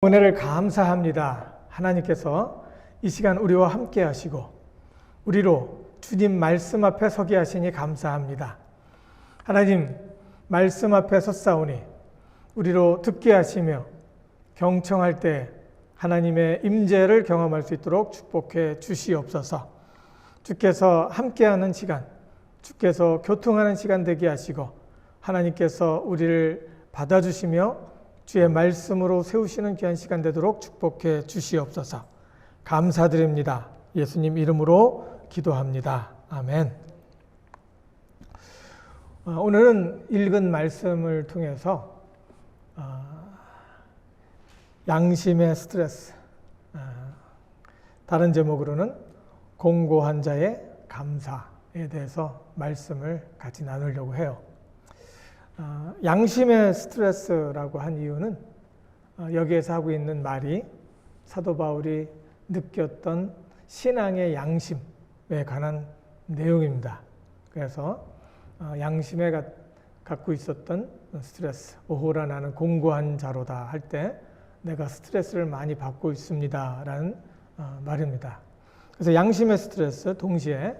은혜를 감사합니다. 하나님께서 이 시간 우리와 함께 하시고 우리로 주님 말씀 앞에 서게 하시니 감사합니다. 하나님 말씀 앞에 섰사오니 우리로 듣게 하시며 경청할 때 하나님의 임재를 경험할 수 있도록 축복해 주시옵소서. 주께서 함께하는 시간, 주께서 교통하는 시간 되게 하시고 하나님께서 우리를 받아주시며 주의 말씀으로 세우시는 귀한 시간 되도록 축복해 주시옵소서. 감사드립니다. 예수님 이름으로 기도합니다. 아멘. 오늘은 읽은 말씀을 통해서 양심의 스트레스, 다른 제목으로는 공고한 자의 감사에 대해서 말씀을 같이 나누려고 해요. 양심의 스트레스라고 한 이유는 여기에서 하고 있는 말이 사도 바울이 느꼈던 신앙의 양심에 관한 내용입니다. 그래서 양심에 갖고 있었던 스트레스, 오호라 나는 공고한 자로다 할 때 내가 스트레스를 많이 받고 있습니다 라는 말입니다. 그래서 양심의 스트레스 동시에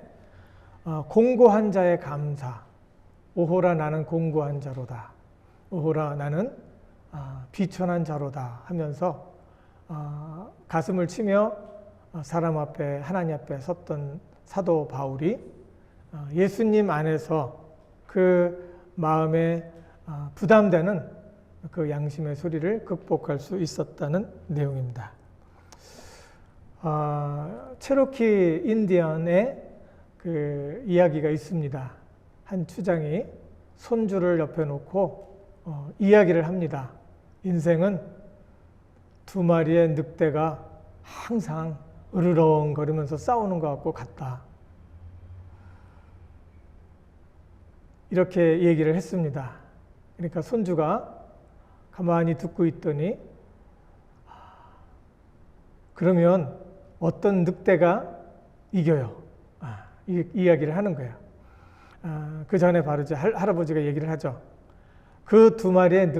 공고한 자의 감사, 오호라 나는 공고한 자로다, 오호라 나는 비천한 자로다 하면서 가슴을 치며 사람 앞에 하나님 앞에 섰던 사도 바울이 예수님 안에서 그 마음에 부담되는 그 양심의 소리를 극복할 수 있었다는 내용입니다. 체로키 인디언의 그 이야기가 있습니다. 한 추장이 손주를 옆에 놓고 이야기를 합니다. 인생은 두 마리의 늑대가 항상 으르렁거리면서 싸우는 것 같다. 이렇게 얘기를 했습니다. 그러니까 손주가 가만히 듣고 있더니 그러면 어떤 늑대가 이겨요? 이 이야기를 하는 거예요. 그 전에 바로 이제 할아버지가 얘기를 하죠. 그 두 마리의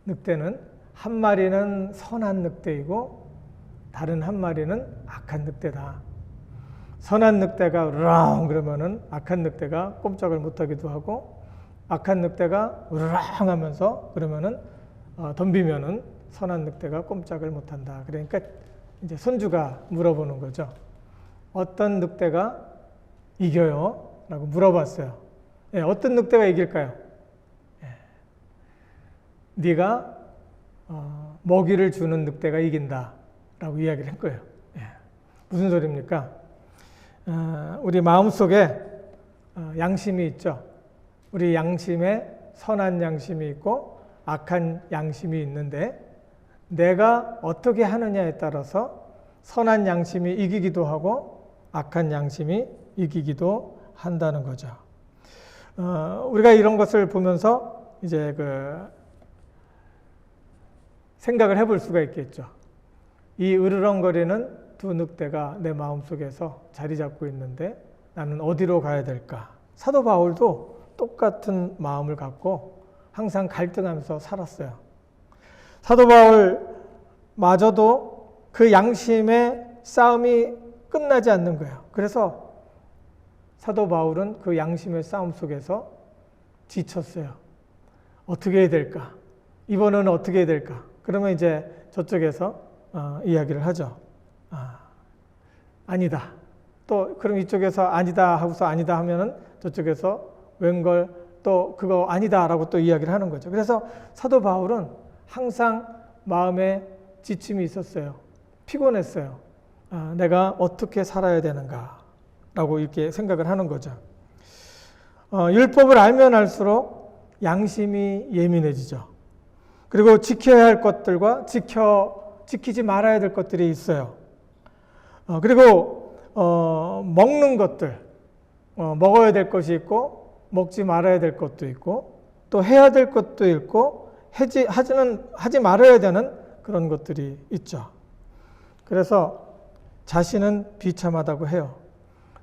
늑대는 한 마리는 선한 늑대이고 다른 한 마리는 악한 늑대다. 선한 늑대가 으르렁 그러면은 악한 늑대가 꼼짝을 못하기도 하고 악한 늑대가 으르렁 하면서 그러면은 덤비면은 선한 늑대가 꼼짝을 못한다. 그러니까 이제 손주가 물어보는 거죠. 어떤 늑대가 이겨요? 라고 물어봤어요. 예, 어떤 늑대가 이길까요? 예. 네가 먹이를 주는 늑대가 이긴다 라고 이야기를 한 거예요. 예. 무슨 소리입니까? 우리 마음속에 양심이 있죠. 우리 양심에 선한 양심이 있고 악한 양심이 있는데 내가 어떻게 하느냐에 따라서 선한 양심이 이기기도 하고 악한 양심이 이기기도 한다는 거죠. 우리가 이런 것을 보면서 이제 생각을 해볼 수가 있겠죠. 이 으르렁거리는 두 늑대가 내 마음속에서 자리 잡고 있는데 나는 어디로 가야 될까? 사도 바울도 똑같은 마음을 갖고 항상 갈등하면서 살았어요. 사도 바울마저도 그 양심의 싸움이 끝나지 않는 거예요. 그래서 사도 바울은 그 양심의 싸움 속에서 지쳤어요. 어떻게 해야 될까? 이번에는 어떻게 해야 될까? 그러면 이제 저쪽에서 이야기를 하죠. 아니다. 또 그럼 이쪽에서 아니다 하고서 아니다 하면은 저쪽에서 웬걸 또 그거 아니다라고 또 이야기를 하는 거죠. 그래서 사도 바울은 항상 마음에 지침이 있었어요. 피곤했어요. 내가 어떻게 살아야 되는가? 라고 이렇게 생각을 하는 거죠. 율법을 알면 알수록 양심이 예민해지죠. 그리고 지켜야 할 것들과 지키지 말아야 될 것들이 있어요. 그리고 먹는 것들, 먹어야 될 것이 있고 먹지 말아야 될 것도 있고 또 해야 될 것도 있고 하지 말아야 되는 그런 것들이 있죠. 그래서 자신은 비참하다고 해요.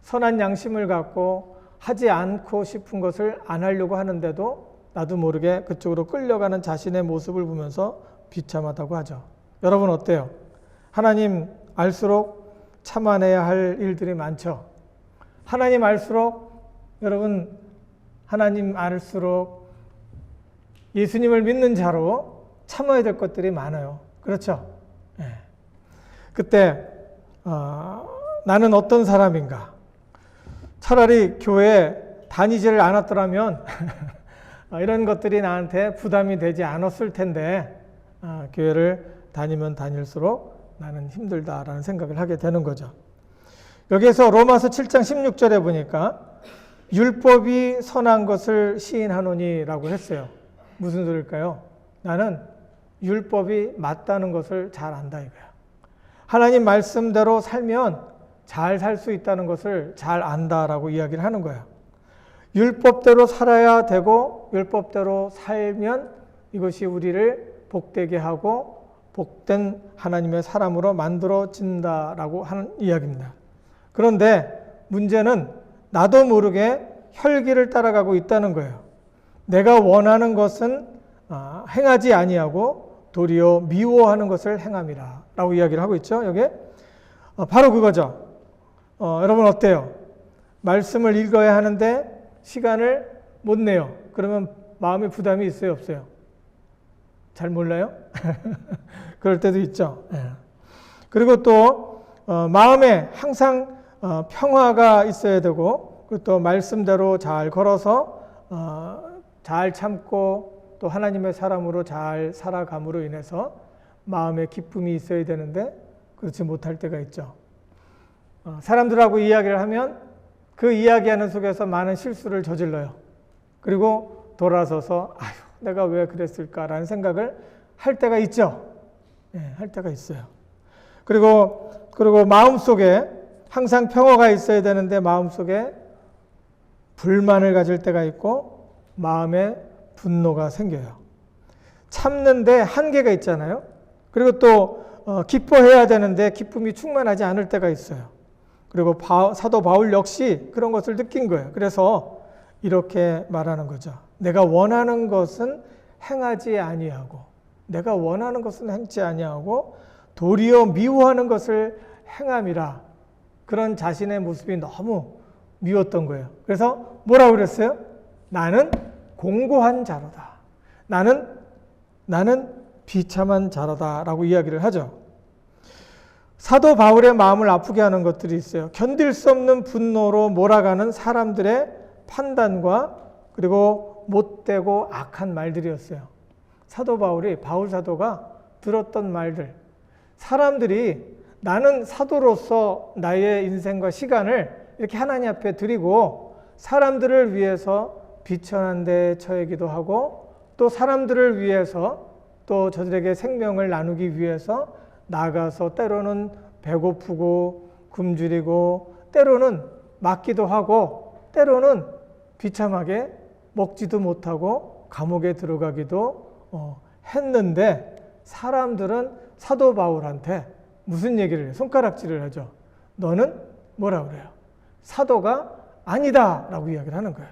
선한 양심을 갖고 하지 않고 싶은 것을 안 하려고 하는데도 나도 모르게 그쪽으로 끌려가는 자신의 모습을 보면서 비참하다고 하죠. 여러분 어때요? 하나님 알수록 참아내야 할 일들이 많죠. 하나님 알수록 여러분 하나님 알수록 예수님을 믿는 자로 참아야 될 것들이 많아요. 그렇죠? 네. 그때 나는 어떤 사람인가? 차라리 교회에 다니지를 않았더라면 이런 것들이 나한테 부담이 되지 않았을 텐데 교회를 다니면 다닐수록 나는 힘들다라는 생각을 하게 되는 거죠. 여기에서 로마서 7장 16절에 보니까 율법이 선한 것을 시인하노니라고 했어요. 무슨 소리일까요? 나는 율법이 맞다는 것을 잘 안다 이거야. 하나님 말씀대로 살면 잘 살 수 있다는 것을 잘 안다라고 이야기를 하는 거야. 율법대로 살아야 되고 율법대로 살면 이것이 우리를 복되게 하고 복된 하나님의 사람으로 만들어진다라고 하는 이야기입니다. 그런데 문제는 나도 모르게 혈기를 따라가고 있다는 거예요. 내가 원하는 것은 행하지 아니하고 도리어 미워하는 것을 행함이라 라고 이야기를 하고 있죠. 여기 바로 그거죠. 여러분 어때요? 말씀을 읽어야 하는데 시간을 못 내요. 그러면 마음에 부담이 있어요, 없어요? 잘 몰라요? 그럴 때도 있죠. 그리고 또 마음에 항상 평화가 있어야 되고 그리고 또 말씀대로 잘 걸어서 잘 참고 또 하나님의 사람으로 잘 살아감으로 인해서 마음에 기쁨이 있어야 되는데 그렇지 못할 때가 있죠. 사람들하고 이야기를 하면 그 이야기하는 속에서 많은 실수를 저질러요. 그리고 돌아서서 아휴 내가 왜 그랬을까라는 생각을 할 때가 있죠. 네, 할 때가 있어요. 그리고 마음속에 항상 평화가 있어야 되는데 마음속에 불만을 가질 때가 있고 마음에 분노가 생겨요. 참는데 한계가 있잖아요. 그리고 또 기뻐해야 되는데 기쁨이 충만하지 않을 때가 있어요. 그리고 사도 바울 역시 그런 것을 느낀 거예요. 그래서 이렇게 말하는 거죠. 내가 원하는 것은 행하지 아니하고 내가 원하는 것은 행치 아니하고 도리어 미워하는 것을 행함이라. 그런 자신의 모습이 너무 미웠던 거예요. 그래서 뭐라고 그랬어요? 나는 공고한 자로다. 나는 비참한 자로다 라고 이야기를 하죠. 사도 바울의 마음을 아프게 하는 것들이 있어요. 견딜 수 없는 분노로 몰아가는 사람들의 판단과 그리고 못되고 악한 말들이었어요. 사도 바울 사도가 들었던 말들. 사람들이 나는 사도로서 나의 인생과 시간을 이렇게 하나님 앞에 드리고 사람들을 위해서 비천한 데 처하기도 하고 또 사람들을 위해서 또 저들에게 생명을 나누기 위해서 나가서 때로는 배고프고 굶주리고 때로는 맞기도 하고 때로는 비참하게 먹지도 못하고 감옥에 들어가기도 했는데 사람들은 사도 바울한테 무슨 얘기를 해요? 손가락질을 하죠. 너는 뭐라 그래요? 사도가 아니다 라고 이야기를 하는 거예요.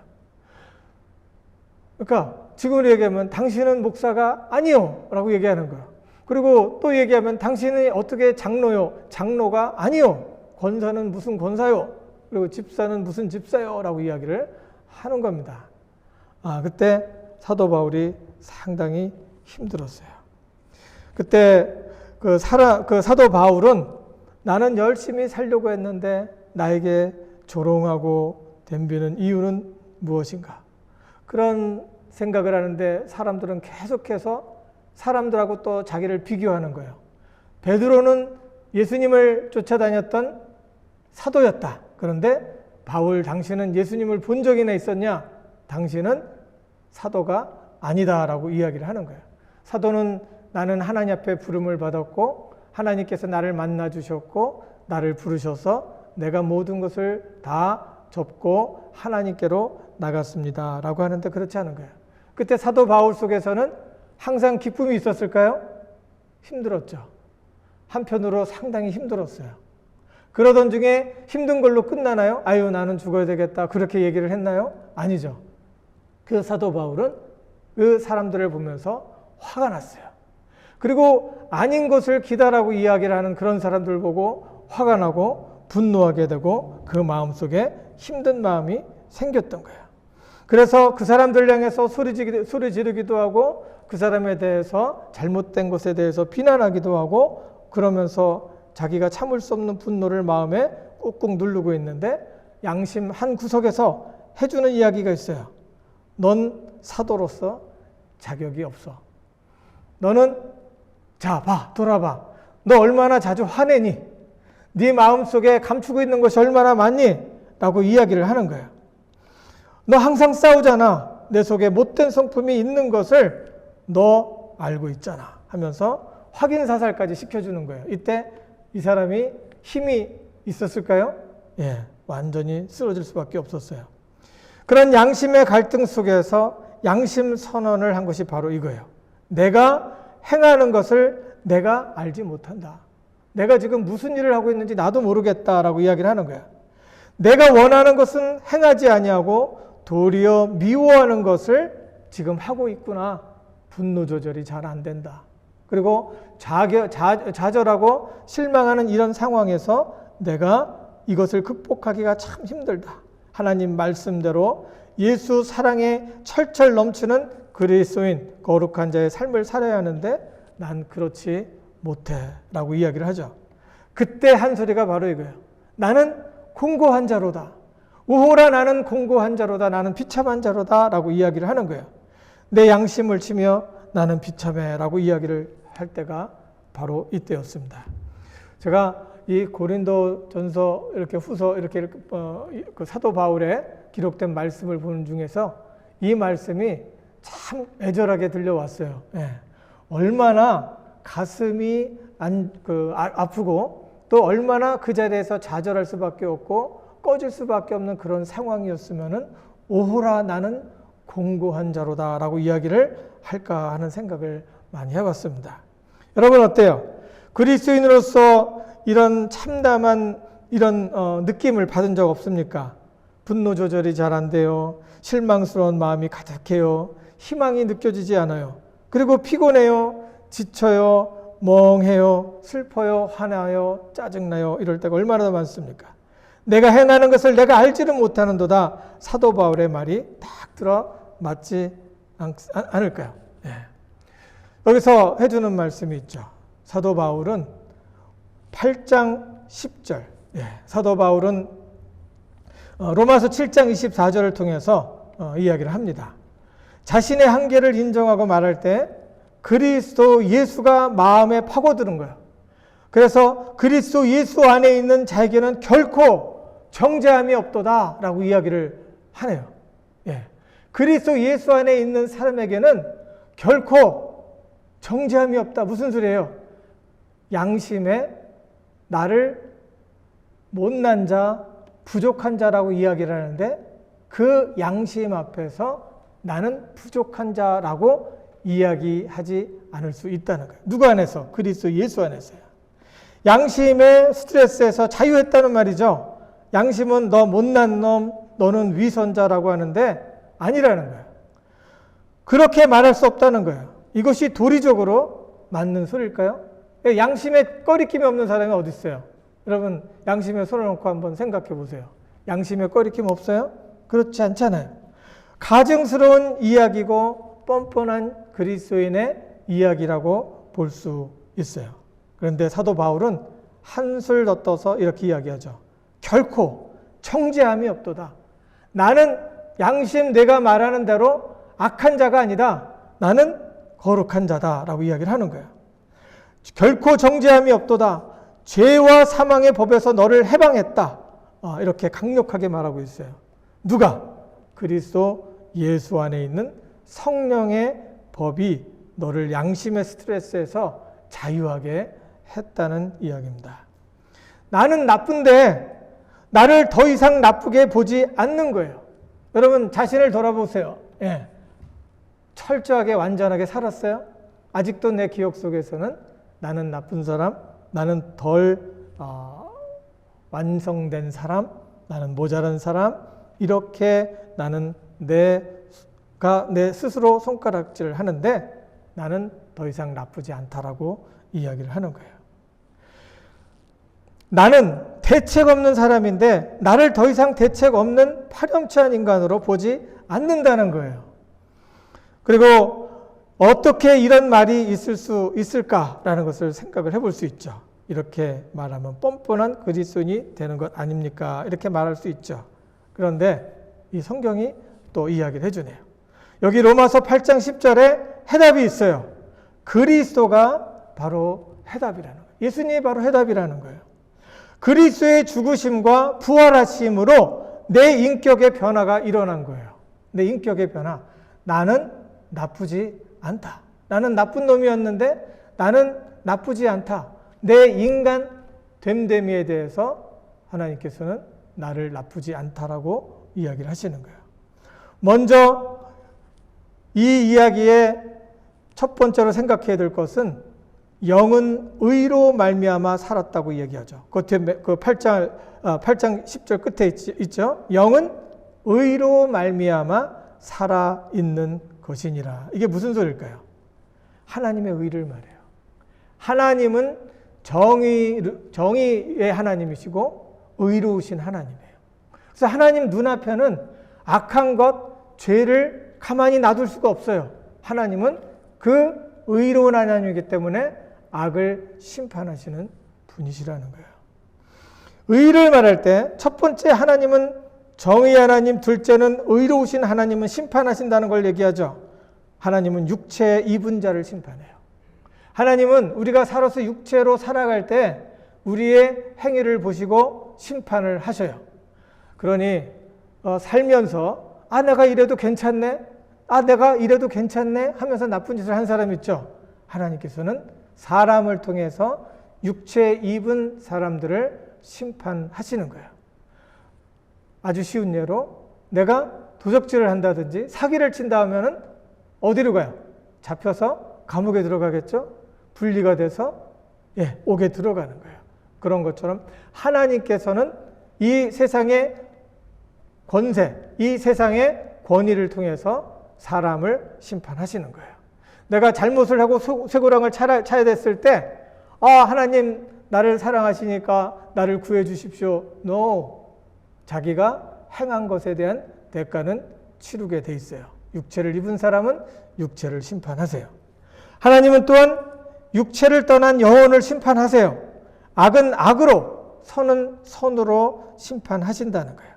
그러니까 지금으로 얘기하면 당신은 목사가 아니요 라고 얘기하는 거예요. 그리고 또 얘기하면 당신이 어떻게 장로요? 장로가 아니요. 권사는 무슨 권사요? 그리고 집사는 무슨 집사요? 라고 이야기를 하는 겁니다. 그때 사도 바울이 상당히 힘들었어요. 그때 그 사도 바울은 나는 열심히 살려고 했는데 나에게 조롱하고 덤비는 이유는 무엇인가? 그런 생각을 하는데 사람들은 계속해서 사람들하고 또 자기를 비교하는 거예요. 베드로는 예수님을 쫓아다녔던 사도였다. 그런데 바울 당신은 예수님을 본 적이나 있었냐? 당신은 사도가 아니다라고 이야기를 하는 거예요. 사도는 나는 하나님 앞에 부름을 받았고 하나님께서 나를 만나 주셨고 나를 부르셔서 내가 모든 것을 다 접고 하나님께로 나갔습니다 라고 하는데 그렇지 않은 거예요. 그때 사도 바울 속에서는 항상 기쁨이 있었을까요? 힘들었죠. 한편으로 상당히 힘들었어요. 그러던 중에 힘든 걸로 끝나나요? 아유 나는 죽어야 되겠다 그렇게 얘기를 했나요? 아니죠. 그 사도 바울은 그 사람들을 보면서 화가 났어요. 그리고 아닌 것을 기다라고 이야기를 하는 그런 사람들 보고 화가 나고 분노하게 되고 그 마음속에 힘든 마음이 생겼던 거예요. 그래서 그 사람들 향해서 소리 지르기도 하고 그 사람에 대해서 잘못된 것에 대해서 비난하기도 하고 그러면서 자기가 참을 수 없는 분노를 마음에 꾹꾹 누르고 있는데 양심 한 구석에서 해주는 이야기가 있어요. 넌 사도로서 자격이 없어. 너는 자, 돌아봐. 너 얼마나 자주 화내니? 네 마음속에 감추고 있는 것이 얼마나 많니? 라고 이야기를 하는 거예요. 너 항상 싸우잖아. 내 속에 못된 성품이 있는 것을 너 알고 있잖아. 하면서 확인사살까지 시켜주는 거예요. 이때 이 사람이 힘이 있었을까요? 예, 완전히 쓰러질 수밖에 없었어요. 그런 양심의 갈등 속에서 양심 선언을 한 것이 바로 이거예요. 내가 행하는 것을 내가 알지 못한다. 내가 지금 무슨 일을 하고 있는지 나도 모르겠다라고 이야기를 하는 거야. 내가 원하는 것은 행하지 아니하고 도리어 미워하는 것을 지금 하고 있구나. 분노 조절이 잘 안 된다. 그리고 좌절하고 실망하는 이런 상황에서 내가 이것을 극복하기가 참 힘들다. 하나님 말씀대로 예수 사랑에 철철 넘치는 그리스도인 거룩한 자의 삶을 살아야 하는데 난 그렇지 못해 라고 이야기를 하죠. 그때 한 소리가 바로 이거예요. 나는 공고한 자로다. 우호라 나는 공고한 자로다. 나는 비참한 자로다 라고 이야기를 하는 거예요. 내 양심을 치며 나는 비참해 라고 이야기를 할 때가 바로 이때였습니다. 제가 이 고린도 전서 이렇게 후서 이렇게 그 사도 바울의 기록된 말씀을 보는 중에서 이 말씀이 참 애절하게 들려왔어요. 예. 얼마나 가슴이 아프고 또 얼마나 그 자리에서 좌절할 수밖에 없고 꺼질 수밖에 없는 그런 상황이었으면은 오호라 나는 공고한 자로다 라고 이야기를 할까 하는 생각을 많이 해봤습니다. 여러분 어때요? 그리스도인으로서 이런 참담한 이런 느낌을 받은 적 없습니까? 분노 조절이 잘 안 돼요. 실망스러운 마음이 가득해요. 희망이 느껴지지 않아요. 그리고 피곤해요. 지쳐요. 멍해요. 슬퍼요. 화나요. 짜증나요. 이럴 때가 얼마나 많습니까? 내가 행하는 것을 내가 알지를 못하는도다. 사도 바울의 말이 딱 들어 맞지 않을까요? 예. 여기서 해주는 말씀이 있죠. 사도 바울은 8장 10절. 예. 사도 바울은 로마서 7장 24절을 통해서 이야기를 합니다. 자신의 한계를 인정하고 말할 때 그리스도 예수가 마음에 파고드는 거예요. 그래서 그리스도 예수 안에 있는 자에게는 결코 정죄함이 없도다 라고 이야기를 하네요. 예. 그리스도 예수 안에 있는 사람에게는 결코 정죄함이 없다. 무슨 소리예요? 양심에 나를 못난 자, 부족한 자라고 이야기를 하는데 그 양심 앞에서 나는 부족한 자라고 이야기하지 않을 수 있다는 거예요. 누구 안에서? 그리스도 예수 안에서요. 양심의 스트레스에서 자유했다는 말이죠. 양심은 너 못난 놈, 너는 위선자라고 하는데 아니라는 거예요. 그렇게 말할 수 없다는 거예요. 이것이 도리적으로 맞는 소리일까요? 양심에 꺼리낌이 없는 사람이 어디 있어요? 여러분 양심에 손을 얹고 한번 생각해 보세요. 양심에 꺼리낌 없어요? 그렇지 않잖아요. 가증스러운 이야기고 뻔뻔한 그리스도인의 이야기라고 볼 수 있어요. 그런데 사도 바울은 한술 더 떠서 이렇게 이야기하죠. 결코 정죄함이 없도다. 나는 양심 내가 말하는 대로 악한 자가 아니다. 나는 거룩한 자다라고 이야기를 하는 거예요. 결코 정죄함이 없도다. 죄와 사망의 법에서 너를 해방했다. 이렇게 강력하게 말하고 있어요. 누가? 그리스도 예수 안에 있는 성령의 법이 너를 양심의 스트레스에서 자유하게 했다는 이야기입니다. 나는 나쁜데 나를 더 이상 나쁘게 보지 않는 거예요. 여러분 자신을 돌아보세요. 예. 철저하게 완전하게 살았어요? 아직도 내 기억 속에서는 나는 나쁜 사람, 나는 덜 완성된 사람, 나는 모자란 사람, 이렇게 나는 내 스스로 손가락질을 하는데 나는 더 이상 나쁘지 않다라고 이야기를 하는 거예요. 나는 대책 없는 사람인데 나를 더 이상 대책 없는 파렴치한 인간으로 보지 않는다는 거예요. 그리고 어떻게 이런 말이 있을 수 있을까라는 것을 생각을 해볼 수 있죠. 이렇게 말하면 뻔뻔한 그리스도인이 되는 것 아닙니까? 이렇게 말할 수 있죠. 그런데 이 성경이 또 이야기를 해주네요. 여기 로마서 8장 10절에 해답이 있어요. 그리스도가 바로 해답이라는 거예요. 예수님이 바로 해답이라는 거예요. 그리스도의 죽으심과 부활하심으로 내 인격의 변화가 일어난 거예요. 내 인격의 변화. 나는 나쁘지 않다. 나는 나쁜 놈이었는데 나는 나쁘지 않다. 내 인간 됨됨이에 대해서 하나님께서는 나를 나쁘지 않다라고 이야기를 하시는 거예요. 먼저 이 이야기의 첫 번째로 생각해야 될 것은 영은 의로 말미암아 살았다고 얘기하죠. 그 8장 10절 끝에 있죠. 영은 의로 말미암아 살아있는 것이니라. 이게 무슨 소리일까요? 하나님의 의를 말해요. 하나님은 정의의 하나님이시고 의로우신 하나님이에요. 그래서 하나님 눈앞에는 악한 것, 죄를 가만히 놔둘 수가 없어요. 하나님은 그 의로운 하나님이기 때문에 악을 심판하시는 분이시라는 거예요. 의를 말할 때 첫 번째 하나님은 정의 하나님, 둘째는 의로우신 하나님은 심판하신다는 걸 얘기하죠. 하나님은 육체의 입은 자를 심판해요. 하나님은 우리가 살아서 육체로 살아갈 때 우리의 행위를 보시고 심판을 하셔요. 그러니 살면서 내가 이래도 괜찮네? 내가 이래도 괜찮네? 하면서 나쁜 짓을 한 사람 있죠. 하나님께서는 사람을 통해서 육체에 입은 사람들을 심판하시는 거예요. 아주 쉬운 예로 내가 도적질을 한다든지 사기를 친다 하면은 어디로 가요? 잡혀서 감옥에 들어가겠죠? 분리가 돼서 옥에 들어가는 거예요. 그런 것처럼 하나님께서는 이 세상의 권세, 이 세상의 권위를 통해서 사람을 심판하시는 거예요. 내가 잘못을 하고 쇠고랑을 차야 됐을 때 하나님 나를 사랑하시니까 나를 구해 주십시오. No. 자기가 행한 것에 대한 대가는 치르게 돼 있어요. 육체를 입은 사람은 육체를 심판하세요. 하나님은 또한 육체를 떠난 영혼을 심판하세요. 악은 악으로, 선은 선으로 심판하신다는 거예요.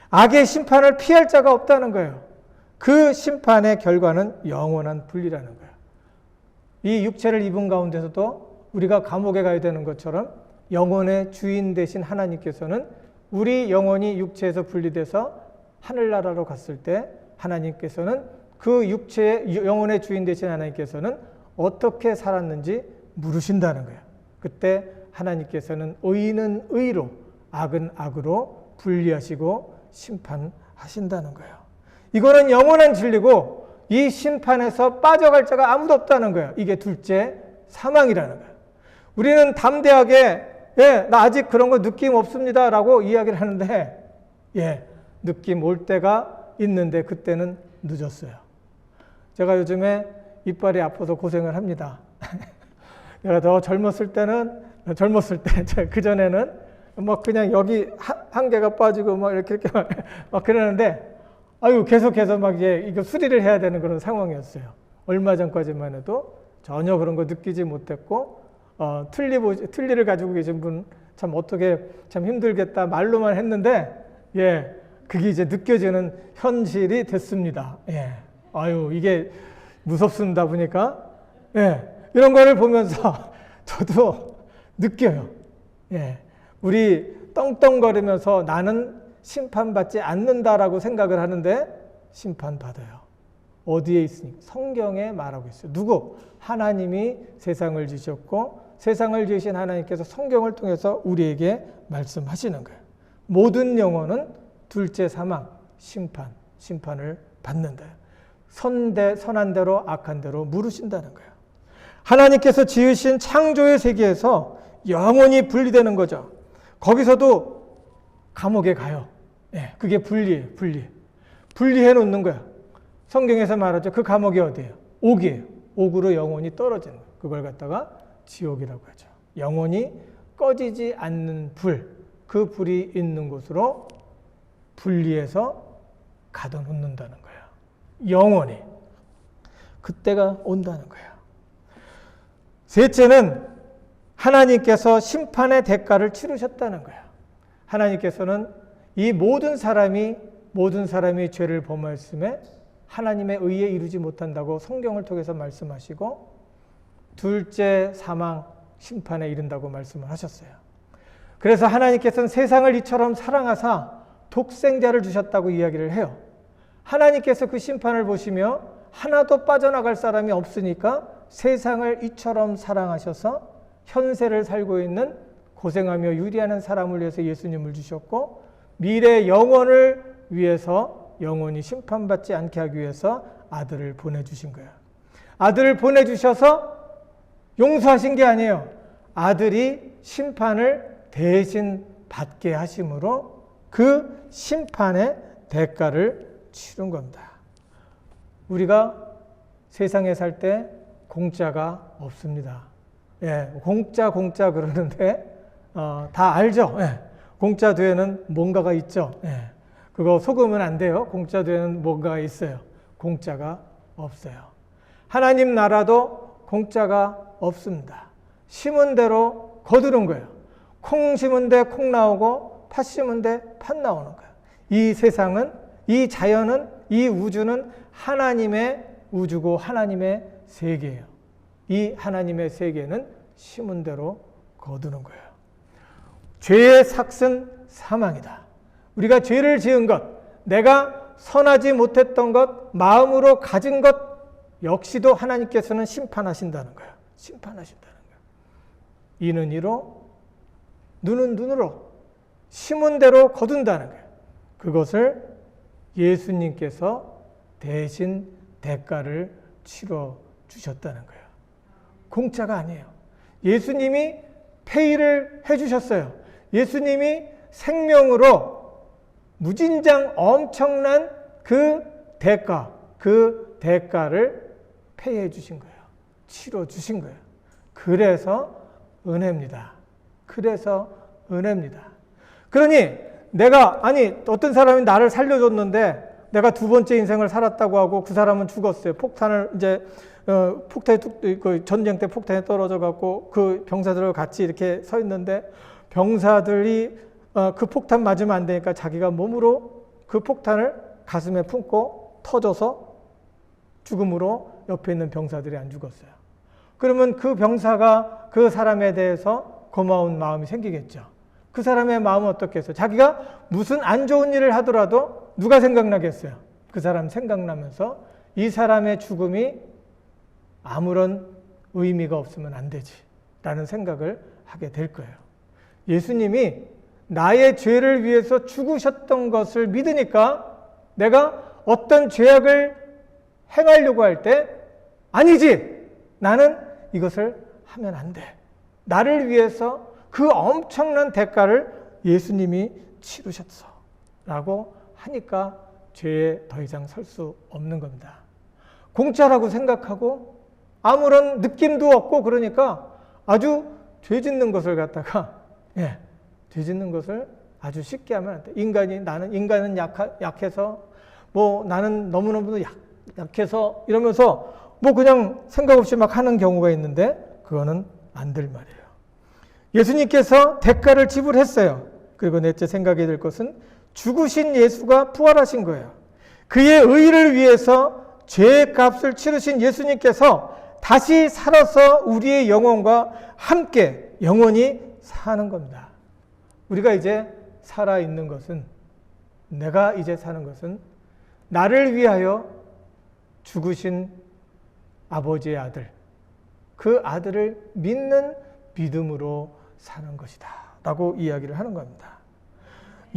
악의 심판을 피할 자가 없다는 거예요. 그 심판의 결과는 영원한 분리라는 거예요. 이 육체를 입은 가운데서도 우리가 감옥에 가야 되는 것처럼 영혼의 주인 되신 하나님께서는 우리 영혼이 육체에서 분리돼서 하늘나라로 갔을 때 하나님께서는 그 육체의 영혼의 주인 되신 하나님께서는 어떻게 살았는지 물으신다는 거예요. 그때 하나님께서는 의는 의로, 악은 악으로 분리하시고 심판하신다는 거예요. 이거는 영원한 진리고 이 심판에서 빠져갈 자가 아무도 없다는 거예요. 이게 둘째 사망이라는 거예요. 우리는 담대하게 나 아직 그런 거 느낌 없습니다 라고 이야기를 하는데 느낌 올 때가 있는데 그때는 늦었어요. 제가 요즘에 이빨이 아파서 고생을 합니다. 내가 더 젊었을 때 그전에는 그냥 여기 한 개가 빠지고 이렇게 막 그러는데 계속해서 이거 수리를 해야 되는 그런 상황이었어요. 얼마 전까지만 해도 전혀 그런 거 느끼지 못했고 틀니를 가지고 계신 분 참 어떻게 참 힘들겠다 말로만 했는데 그게 이제 느껴지는 현실이 됐습니다. 이게 무섭습니다 보니까 이런 거를 보면서 저도 느껴요. 우리 떵떵거리면서 나는 심판받지 않는다라고 생각을 하는데 심판받아요. 어디에 있으니까? 성경에 말하고 있어요. 누구? 하나님이 세상을 지으셨고 세상을 지으신 하나님께서 성경을 통해서 우리에게 말씀하시는 거예요. 모든 영혼은 둘째 사망, 심판을 받는다. 선한 대로 악한 대로 물으신다는 거예요. 하나님께서 지으신 창조의 세계에서 영원히 분리되는 거죠. 거기서도 감옥에 가요. 그게 분리해 놓는 거야. 성경에서 말하죠. 그 감옥이 어디예요? 옥이에요. 옥으로 영원히 떨어지는 거예요. 그걸 갖다가 지옥이라고 하죠. 영원히 꺼지지 않는 불, 그 불이 있는 곳으로 분리해서 가둬놓는다는 거예요. 영원히. 그때가 온다는 거예요. 셋째는 하나님께서 심판의 대가를 치르셨다는 거예요. 하나님께서는 이 모든 사람이 죄를 범하였음에 하나님의 의에 이루지 못한다고 성경을 통해서 말씀하시고 둘째 사망 심판에 이른다고 말씀을 하셨어요. 그래서 하나님께서는 세상을 이처럼 사랑하사 독생자를 주셨다고 이야기를 해요. 하나님께서 그 심판을 보시며 하나도 빠져나갈 사람이 없으니까 세상을 이처럼 사랑하셔서 현세를 살고 있는 고생하며 유리하는 사람을 위해서 예수님을 주셨고 미래 영원을 위해서 영원히 심판받지 않게 하기 위해서 아들을 보내주신 거예요. 아들을 보내주셔서 용서하신 게 아니에요. 아들이 심판을 대신 받게 하심으로 그 심판의 대가를 치른 겁니다. 우리가 세상에 살 때 공짜가 없습니다. 예, 공짜 그러는데 다 알죠? 예, 공짜 뒤에는 뭔가가 있죠. 예, 그거 속으면 안 돼요. 공짜 뒤에는 뭔가가 있어요. 공짜가 없어요. 하나님 나라도 공짜가 없습니다. 심은 대로 거두는 거예요. 콩 심은 데 콩 나오고 팥 심은 데 팥 나오는 거예요. 이 세상은, 이 자연은, 이 우주는 하나님의 우주고 하나님의 세계예요. 이 하나님의 세계는 심은 대로 거두는 거예요. 죄의 삭은 사망이다. 우리가 죄를 지은 것, 내가 선하지 못했던 것, 마음으로 가진 것 역시도 하나님께서는 심판하신다는 거예요. 심판하신다는 거예요. 이는 이로, 눈은 눈으로, 심은 대로 거둔다는 거예요. 그것을 예수님께서 대신 대가를 치러 주셨다는 거예요. 공짜가 아니에요. 예수님이 페이를 해주셨어요. 예수님이 생명으로 무진장 엄청난 그 대가를 페이해 주신 거예요. 치러 주신 거예요. 그래서 은혜입니다. 그래서 은혜입니다. 그러니 어떤 사람이 나를 살려줬는데 내가 두 번째 인생을 살았다고 하고 그 사람은 죽었어요. 전쟁 때 폭탄에 떨어져 갖고 그 병사들과 같이 이렇게 서 있는데 병사들이 그 폭탄 맞으면 안 되니까 자기가 몸으로 그 폭탄을 가슴에 품고 터져서 죽음으로 옆에 있는 병사들이 안 죽었어요. 그러면 그 병사가 그 사람에 대해서 고마운 마음이 생기겠죠. 그 사람의 마음은 어떻겠어요? 자기가 무슨 안 좋은 일을 하더라도 누가 생각나겠어요? 그 사람 생각나면서 이 사람의 죽음이 아무런 의미가 없으면 안 되지 라는 생각을 하게 될 거예요. 예수님이 나의 죄를 위해서 죽으셨던 것을 믿으니까 내가 어떤 죄악을 행하려고 할 때 아니지! 나는 이것을 하면 안 돼. 나를 위해서 그 엄청난 대가를 예수님이 치르셨어 라고 하니까 죄에 더 이상 설 수 없는 겁니다. 공짜라고 생각하고 아무런 느낌도 없고 그러니까 아주 죄 짓는 것을 갖다가 죄 짓는 것을 아주 쉽게 하면 안 돼. 인간은 약해서 나는 너무너무 약해서 이러면서 그냥 생각 없이 막 하는 경우가 있는데 그거는 안 될 말이에요. 예수님께서 대가를 지불했어요. 그리고 넷째 생각이 될 것은 죽으신 예수가 부활하신 거예요. 그의 의를 위해서 죄의 값을 치르신 예수님께서 다시 살아서 우리의 영혼과 함께 영원히 사는 겁니다. 우리가 이제 살아있는 것은, 내가 이제 사는 것은 나를 위하여 죽으신 아버지의 아들, 그 아들을 믿는 믿음으로 사는 것이다 라고 이야기를 하는 겁니다.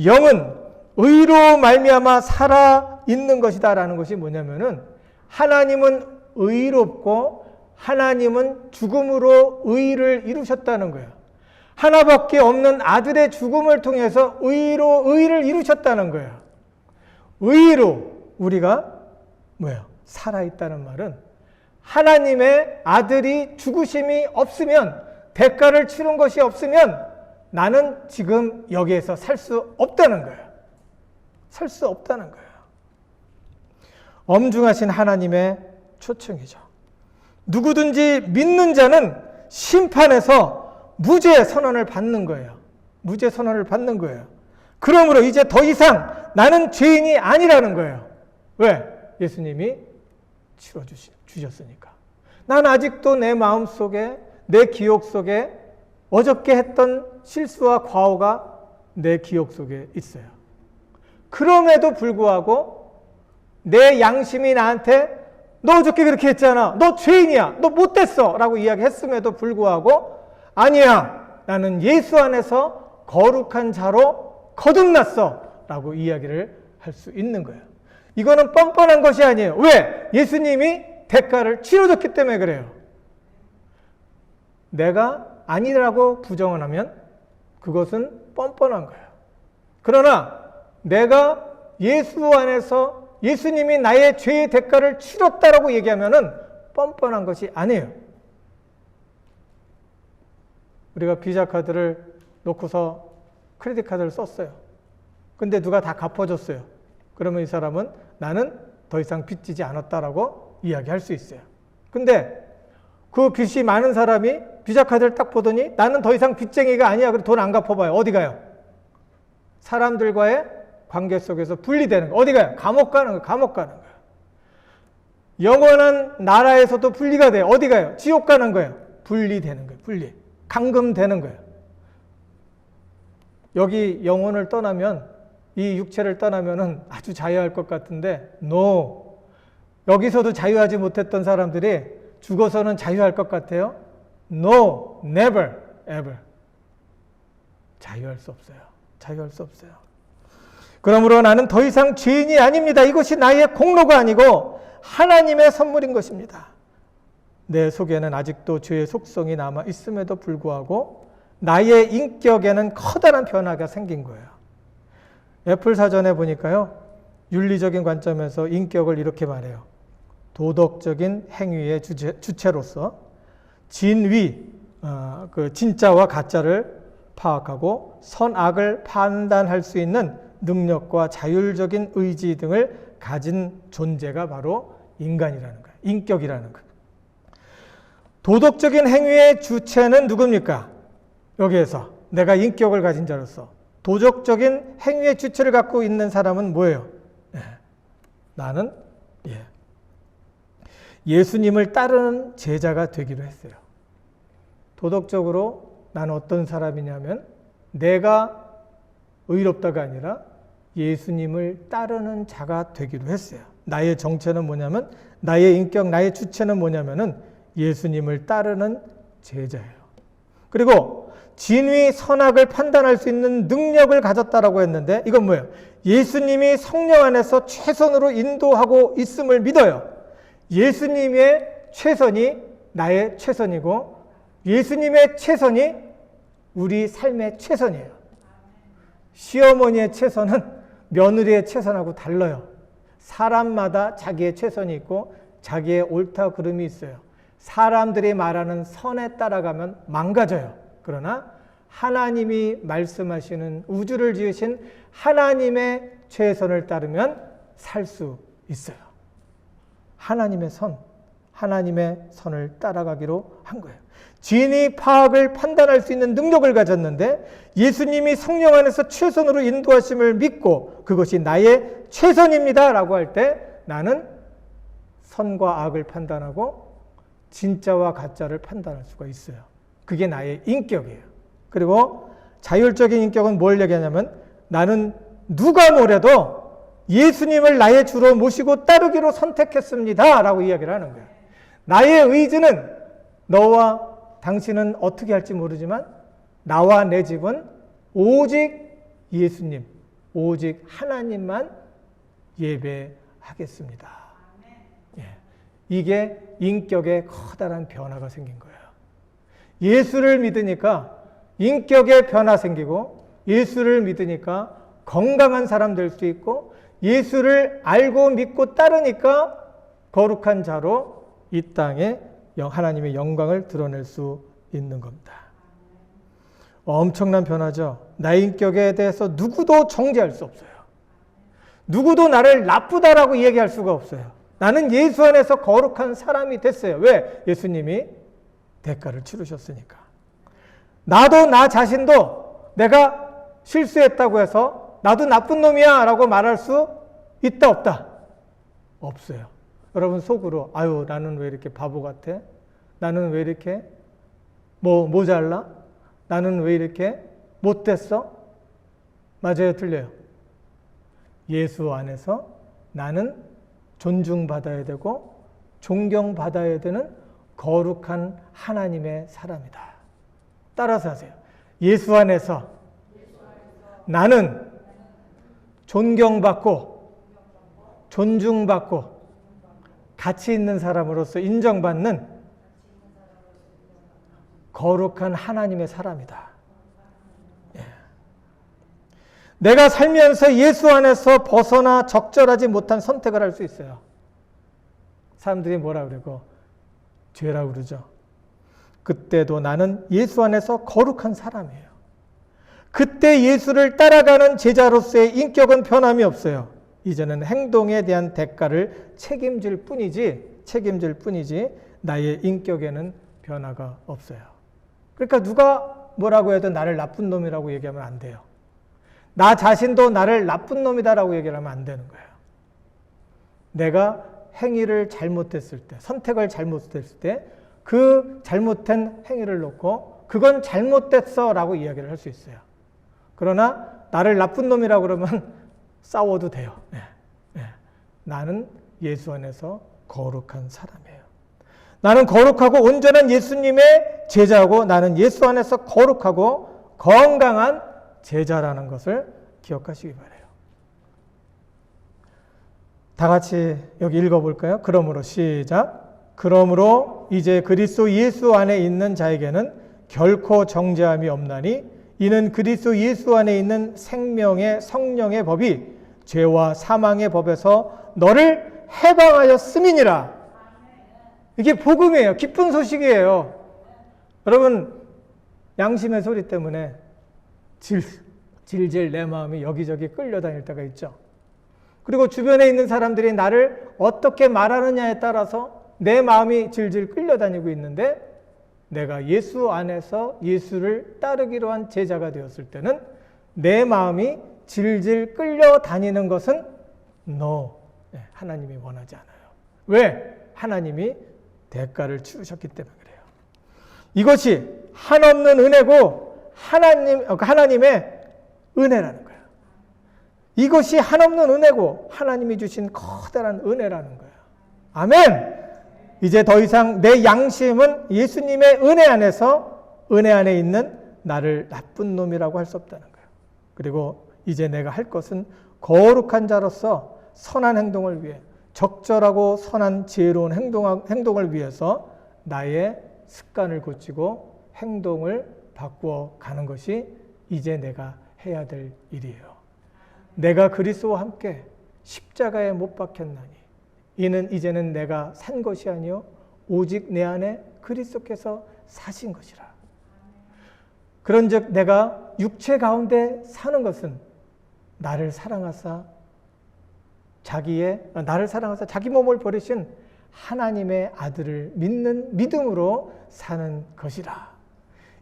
영은 의로 말미암아 살아있는 것이다 라는 것이 뭐냐면은 하나님은 의롭고 하나님은 죽음으로 의를 이루셨다는 거예요. 하나밖에 없는 아들의 죽음을 통해서 의를 이루셨다는 거예요. 의로 우리가 살아있다는 말은 하나님의 아들이 죽으심이 없으면, 대가를 치른 것이 없으면 나는 지금 여기에서 살 수 없다는 거예요. 살 수 없다는 거예요. 엄중하신 하나님의 초청이죠. 누구든지 믿는 자는 심판에서 무죄 선언을 받는 거예요. 무죄 선언을 받는 거예요. 그러므로 이제 더 이상 나는 죄인이 아니라는 거예요. 왜? 예수님이 치러주셨으니까. 난 아직도 내 마음속에, 내 기억 속에 어저께 했던 실수와 과오가 내 기억 속에 있어요. 그럼에도 불구하고 내 양심이 나한테 너 어저께 그렇게 했잖아. 너 죄인이야. 너 못됐어. 라고 이야기했음에도 불구하고 아니야. 나는 예수 안에서 거룩한 자로 거듭났어. 라고 이야기를 할 수 있는 거예요. 이거는 뻔뻔한 것이 아니에요. 왜? 예수님이 대가를 치러줬기 때문에 그래요. 내가 아니라고 부정을 하면 그것은 뻔뻔한 거예요. 그러나 내가 예수 안에서 예수님이 나의 죄의 대가를 치렀다라고 얘기하면은 뻔뻔한 것이 아니에요. 우리가 비자 카드를 놓고서 크레딧 카드를 썼어요. 근데 누가 다 갚아줬어요. 그러면 이 사람은 나는 더 이상 빚지지 않았다라고 이야기할 수 있어요. 근데 그 빚이 많은 사람이 비자 카드를 딱 보더니 나는 더 이상 빚쟁이가 아니야. 그럼 돈 안 갚아봐요. 어디 가요? 사람들과의 관계 속에서 분리되는 거예요. 어디 가요? 감옥 가는 거예요. 감옥 가는 거예요. 영원한 나라에서도 분리가 돼요. 어디 가요? 지옥 가는 거예요. 분리되는 거예요. 분리. 감금되는 거예요. 여기 영혼을 떠나면, 이 육체를 떠나면은 아주 자유할 것 같은데, no. 여기서도 자유하지 못했던 사람들이 죽어서는 자유할 것 같아요? No, never, ever. 자유할 수 없어요. 자유할 수 없어요. 그러므로 나는 더 이상 죄인이 아닙니다. 이것이 나의 공로가 아니고 하나님의 선물인 것입니다. 내 속에는 아직도 죄의 속성이 남아 있음에도 불구하고 나의 인격에는 커다란 변화가 생긴 거예요. 애플 사전에 보니까요, 윤리적인 관점에서 인격을 이렇게 말해요. 도덕적인 행위의 주체로서 진위, 그 진짜와 가짜를 파악하고 선악을 판단할 수 있는 능력과 자율적인 의지 등을 가진 존재가 바로 인간이라는 거예요. 인격이라는 거예요. 도덕적인 행위의 주체는 누굽니까? 여기에서 내가 인격을 가진 자로서 도덕적인 행위의 주체를 갖고 있는 사람은 뭐예요? 나는 예수님을 따르는 제자가 되기로 했어요. 도덕적으로 나는 어떤 사람이냐면 내가 의롭다가 아니라 예수님을 따르는 자가 되기로 했어요. 나의 정체는 뭐냐면, 나의 인격, 나의 주체는 뭐냐면은 예수님을 따르는 제자예요. 그리고 진위 선악을 판단할 수 있는 능력을 가졌다라고 했는데 이건 뭐예요? 예수님이 성령 안에서 최선으로 인도하고 있음을 믿어요. 예수님의 최선이 나의 최선이고 예수님의 최선이 우리 삶의 최선이에요. 시어머니의 최선은 며느리의 최선하고 달라요. 사람마다 자기의 최선이 있고 자기의 옳다 그름이 있어요. 사람들이 말하는 선에 따라가면 망가져요. 그러나 하나님이 말씀하시는 우주를 지으신 하나님의 최선을 따르면 살 수 있어요. 하나님의 선, 하나님의 선을 따라가기로 한 거예요. 진위 파악을 판단할 수 있는 능력을 가졌는데 예수님이 성령 안에서 최선으로 인도하심을 믿고 그것이 나의 최선입니다 라고 할 때 나는 선과 악을 판단하고 진짜와 가짜를 판단할 수가 있어요. 그게 나의 인격이에요. 그리고 자율적인 인격은 뭘 얘기하냐면 나는 누가 뭐래도 예수님을 나의 주로 모시고 따르기로 선택했습니다 라고 이야기를 하는 거예요. 나의 의지는 너와 당신은 어떻게 할지 모르지만 나와 내 집은 오직 예수님, 오직 하나님만 예배하겠습니다. 이게 인격에 커다란 변화가 생긴 거예요. 예수를 믿으니까 인격에 변화 생기고 예수를 믿으니까 건강한 사람 될 수 있고 예수를 알고 믿고 따르니까 거룩한 자로 이 땅에 하나님의 영광을 드러낼 수 있는 겁니다. 엄청난 변화죠. 나의 인격에 대해서 누구도 정죄할 수 없어요. 누구도 나를 나쁘다라고 얘기할 수가 없어요. 나는 예수 안에서 거룩한 사람이 됐어요. 왜? 예수님이 대가를 치르셨으니까. 나도 나 자신도 내가 실수했다고 해서 나도 나쁜 놈이야 라고 말할 수 있다 없다? 없어요. 여러분 속으로 아유 나는 왜 이렇게 바보 같아? 나는 왜 이렇게 모자라? 나는 왜 이렇게 못됐어? 맞아요, 틀려요? 예수 안에서 나는 존중받아야 되고 존경받아야 되는 거룩한 하나님의 사람이다. 따라서 하세요. 예수 안에서 나는 존경받고 존중받고 가치 있는 사람으로서 인정받는 거룩한 하나님의 사람이다. 예. 내가 살면서 예수 안에서 벗어나 적절하지 못한 선택을 할 수 있어요. 사람들이 뭐라 그러고 죄라고 그러죠. 그때도 나는 예수 안에서 거룩한 사람이에요. 그때 예수를 따라가는 제자로서의 인격은 변함이 없어요. 이제는 행동에 대한 대가를 책임질 뿐이지 나의 인격에는 변화가 없어요. 그러니까 누가 뭐라고 해도 나를 나쁜 놈이라고 얘기하면 안 돼요. 나 자신도 나를 나쁜 놈이다라고 얘기하면 안 되는 거예요. 내가 행위를 잘못했을 때, 선택을 잘못했을 때 그 잘못된 행위를 놓고 그건 잘못됐어 라고 이야기를 할 수 있어요. 그러나 나를 나쁜 놈이라고 그러면 싸워도 돼요. 나는 예수 안에서 거룩한 사람이에요. 나는 거룩하고 온전한 예수님의 제자고 나는 예수 안에서 거룩하고 건강한 제자라는 것을 기억하시기 바라요. 다 같이 여기 읽어볼까요? 그러므로 시작. 그러므로 이제 그리스도 예수 안에 있는 자에게는 결코 정죄함이 없나니 이는 그리스도 예수 안에 있는 생명의 성령의 법이 죄와 사망의 법에서 너를 해방하였음이니라. 이게 복음이에요. 기쁜 소식이에요. 여러분 양심의 소리 때문에 질질 내 마음이 여기저기 끌려다닐 때가 있죠. 그리고 주변에 있는 사람들이 나를 어떻게 말하느냐에 따라서 내 마음이 질질 끌려다니고 있는데 내가 예수 안에서 예수를 따르기로 한 제자가 되었을 때는 내 마음이 질질 끌려다니는 것은 하나님이 원하지 않아요. 왜? 하나님이 대가를 치르셨기 때문에 그래요. 이것이 한없는 은혜고 하나님의 은혜라는 거예요. 이것이 한없는 은혜고 하나님이 주신 커다란 은혜라는 거예요. 아멘! 이제 더 이상 내 양심은 예수님의 은혜 안에 있는 나를 나쁜 놈이라고 할 수 없다는 거예요. 그리고 이제 내가 할 것은 거룩한 자로서 선한 행동을 위해 적절하고 선한 지혜로운 행동을 위해서 나의 습관을 고치고 행동을 바꾸어 가는 것이 이제 내가 해야 될 일이에요. 내가 그리스도와 함께 십자가에 못 박혔나니 이는 이제는 내가 산 것이 아니요 오직 내 안에 그리스도께서 사신 것이라. 그런즉 내가 육체 가운데 사는 것은 나를 사랑하사 자기 몸을 버리신 하나님의 아들을 믿는 믿음으로 사는 것이라.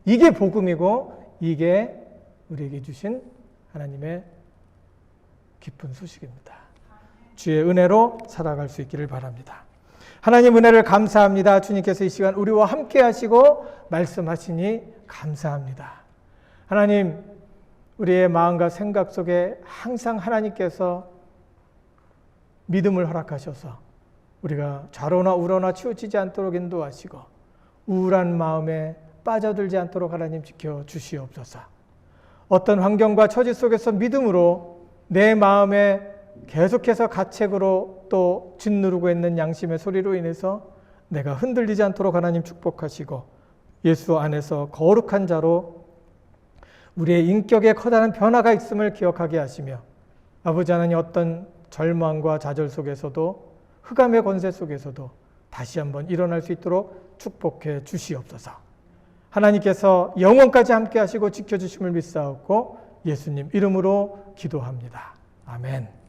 이게 복음이고 이게 우리에게 주신 하나님의 기쁜 소식입니다. 주의 은혜로 살아갈 수 있기를 바랍니다. 하나님 은혜를 감사합니다. 주님께서 이 시간 우리와 함께 하시고 말씀하시니 감사합니다. 하나님, 우리의 마음과 생각 속에 항상 하나님께서 믿음을 허락하셔서 우리가 좌로나 우로나 치우치지 않도록 인도하시고 우울한 마음에 빠져들지 않도록 하나님 지켜주시옵소서. 어떤 환경과 처지 속에서 믿음으로 내 마음에 계속해서 가책으로 또 짓누르고 있는 양심의 소리로 인해서 내가 흔들리지 않도록 하나님 축복하시고 예수 안에서 거룩한 자로 우리의 인격에 커다란 변화가 있음을 기억하게 하시며 아버지 하나님 어떤 절망과 좌절 속에서도 흑암의 권세 속에서도 다시 한번 일어날 수 있도록 축복해 주시옵소서. 하나님께서 영원까지 함께 하시고 지켜주심을 믿사옵고 예수님 이름으로 기도합니다. 아멘.